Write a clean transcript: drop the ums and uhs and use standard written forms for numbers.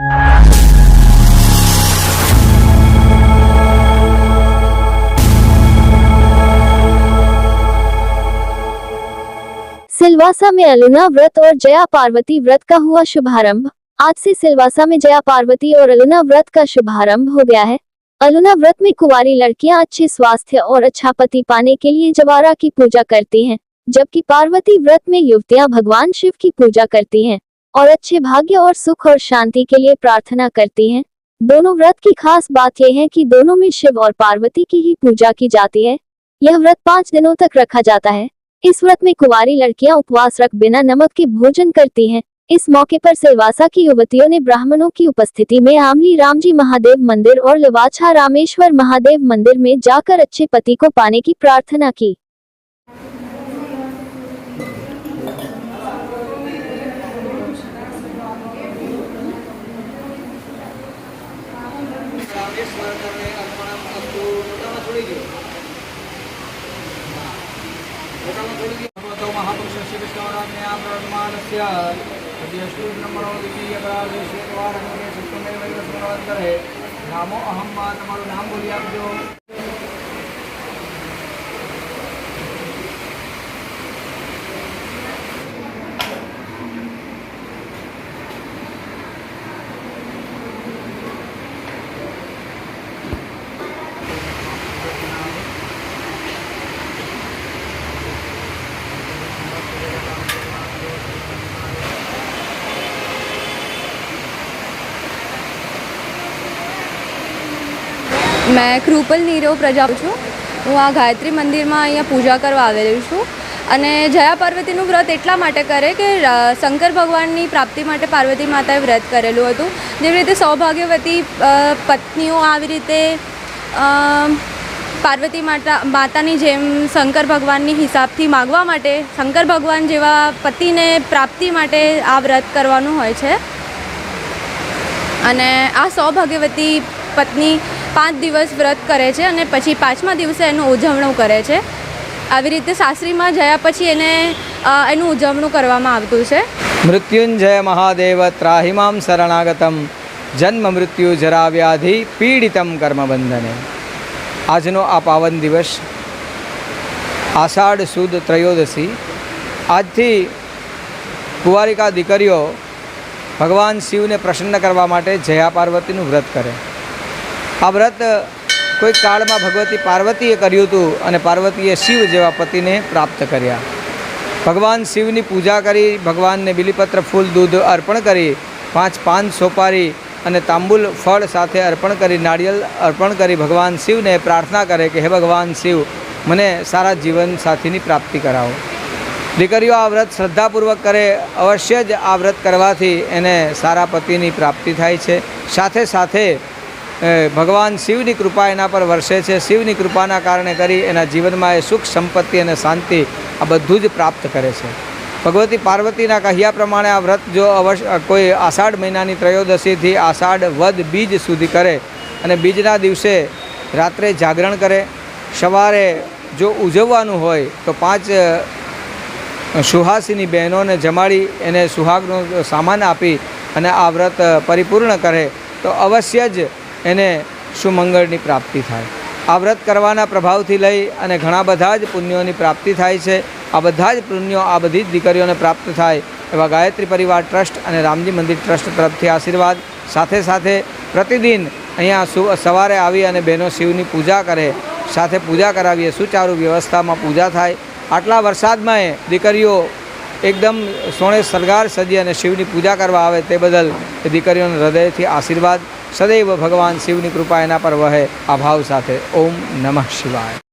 सिलवासा में अलुना व्रत और जया पार्वती व्रत का हुआ शुभारंभ। आज से सिलवासा में जया पार्वती और अलुना व्रत का शुभारंभ हो गया है। अलुना व्रत में कुंवारी लड़कियां अच्छे स्वास्थ्य और अच्छा पति पाने के लिए जवारा की पूजा करती हैं, जबकि पार्वती व्रत में युवतियां भगवान शिव की पूजा करती हैं और अच्छे भाग्य और सुख और शांति के लिए प्रार्थना करती हैं। दोनों व्रत की खास बात यह है कि दोनों में शिव और पार्वती की ही पूजा की जाती है। यह व्रत 5 दिनों तक रखा जाता है। इस व्रत में कुंवारी लड़कियां उपवास रख बिना नमक के भोजन करती हैं। इस मौके पर सिलवासा की युवतियों ने ब्राह्मणों की उपस्थिति में आमली रामजी महादेव मंदिर और लवाछा रामेश्वर महादेव मंदिर में जाकर अच्छे पति को पाने की प्रार्थना की। नामो अहम तमारू नाम बोली आपजो। मैं कृपल नीरव प्रजा छूँ। हूँ आ गायत्री मंदिर में अँ पूजा करवा आवेली छूँ। अने जया पार्वतीનું व्रत એટલા માટે કરે કે શંકર ભગવાનની પ્રાપ્તિ માટે પાર્વતી માતાએ વ્રત કરેલું હતું। જેવી રીતે સૌભાગ્યવતી પત્નીઓ આવી રીતે પાર્વતી માતાની જેમ શંકર ભગવાનની હિસાબથી માગવા માટે શંકર ભગવાન જેવા પતિને પ્રાપ્તિ માટે આ વ્રત કરવાનું હોય છે। અને આ સૌભાગ્યવતી પત્ની 5 દિવસ વ્રત કરે છે અને પછી 5મા દિવસે એનું ઉજવણું કરે છે। આવી રીતે સાસરીમાં જયા પછી એનું ઉજવણું કરવામાં આવતું છે। મૃત્યુંજય મહાદેવ ત્રાહિમામ શરણાગતમ જન્મ મૃત્યુ જરા વ્યાધિ પીડિતમ કર્મબંધને। આજનો આ પાવન દિવસ આષાઢ સુદ ત્રયોદશી। આજથી કુંવારિકા દીકરીઓ ભગવાન શિવને પ્રસન્ન કરવા માટે જયા પાર્વતીનું વ્રત કરે। આ વ્રત કોઈક કાળમાં ભગવતી પાર્વતીએ કર્યું હતું અને પાર્વતીએ શિવ જેવા પતિને પ્રાપ્ત કર્યા। ભગવાન શિવની પૂજા કરી, ભગવાનને બિલીપત્ર ફૂલ દૂધ અર્પણ કરી, 5 પાન સોપારી અને તાંબુલ ફળ સાથે અર્પણ કરી, નાળિયેર અર્પણ કરી ભગવાન શિવને પ્રાર્થના કરે કે હે ભગવાન શિવ, મને સારા જીવન સાથીની પ્રાપ્તિ કરાવો। દીકરીઓ આ વ્રત શ્રદ્ધાપૂર્વક કરે, અવશ્ય જ આ વ્રત કરવાથી એને સારા પતિની પ્રાપ્તિ થાય છે। સાથે સાથે ભગવાન શિવની કૃપા એના પર વરસે છે। શિવની કૃપાના કારણે કરી એના જીવનમાં એ સુખ સંપત્તિ અને શાંતિ આ બધું જ પ્રાપ્ત કરે છે। ભગવતી પાર્વતીના કહ્યા પ્રમાણે આ વ્રત જો કોઈ આષાઢ મહિનાની ત્રયોદશીથી આષાઢ વદ બીજ સુધી કરે અને બીજના દિવસે રાત્રે જાગરણ કરે, સવારે જો ઉજવવાનું હોય તો 5 સુહાસિની બહેનોને જમાડી એને સુહાગનો સામાન આપી અને આ વ્રત પરિપૂર્ણ કરે તો અવશ્ય જ એને સુમંગળની પ્રાપ્તિ થાય। આ વ્રત કરવાના પ્રભાવથી લઈ અને ઘણા બધા જ પુણ્યોની પ્રાપ્તિ થાય છે। આ બધા જ પુણ્યો આ બધી જ દીકરીઓને પ્રાપ્ત થાય એવા ગાયત્રી પરિવાર ટ્રસ્ટ અને રામજી મંદિર ટ્રસ્ટ તરફથી આશીર્વાદ। સાથે સાથે પ્રતિદિન અહીંયા સવારે આવી અને બહેનો શિવની પૂજા કરે, સાથે પૂજા કરાવીએ, સુચારુ વ્યવસ્થામાં પૂજા થાય। આટલા વરસાદમાં દીકરીઓ એકદમ સોણે સરગાર સજી અને શિવની પૂજા કરવા આવે તે બદલ એ દીકરીઓને હૃદયથી આશીર્વાદ। સદૈવ ભગવાન શિવની કૃપા એના પર વહે આ ભાવ સાથે। ઓમ નમઃ શિવાય।